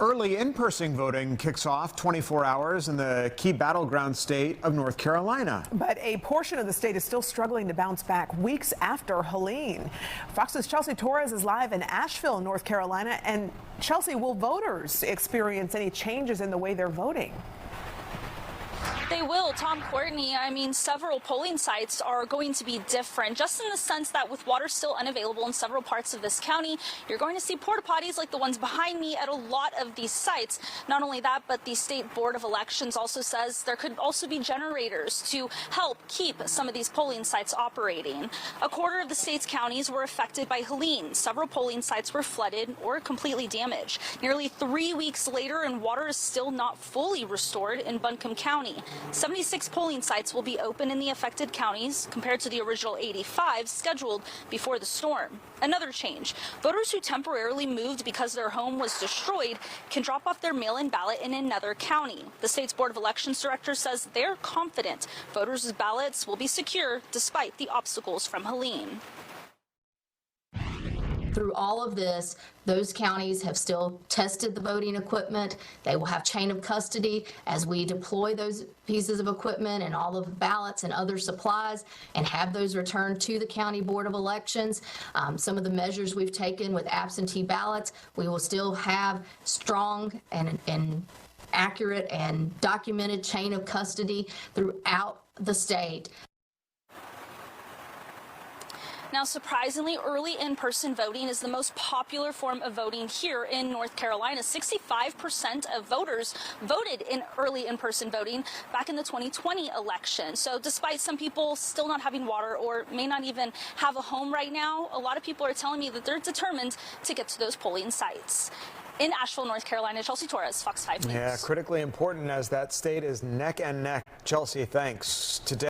Early in-person voting kicks off 24 hours in the key battleground state of North Carolina. But a portion of the state is still struggling to bounce back weeks after Helene. Fox's Chelsea Torres is live in Asheville, North Carolina. And Chelsea, will voters experience any changes in the way they're voting? They will, Tom, Courtney. I mean, several polling sites are going to be different, just in the sense that with water still unavailable in several parts of this county, you're going to see porta potties like the ones behind me at a lot of these sites. Not only that, but the State Board of Elections also says there could also be generators to help keep some of these polling sites operating. A quarter of the state's counties were affected by Helene. Several polling sites were flooded or completely damaged. Nearly 3 weeks later, and water is still not fully restored in Buncombe County. 76 polling sites will be open in the affected counties compared to the original 85 scheduled before the storm. Another change, voters who temporarily moved because their home was destroyed can drop off their mail-in ballot in another county. The state's Board of Elections director says they're confident voters' ballots will be secure despite the obstacles from Helene. Through all of this, those counties have still tested the voting equipment. They will have chain of custody as we deploy those pieces of equipment and all of the ballots and other supplies and have those returned to the County Board of Elections. Some of the measures we've taken with absentee ballots, we will still have strong and accurate and documented chain of custody throughout the state. Now, surprisingly, early in-person voting is the most popular form of voting here in North Carolina. 65% of voters voted in early in-person voting back in the 2020 election. So despite some people still not having water or may not even have a home right now, a lot of people are telling me that they're determined to get to those polling sites. In Asheville, North Carolina, Chelsea Torres, Fox 5 News. Yeah, critically important as that state is neck and neck. Chelsea, thanks. Today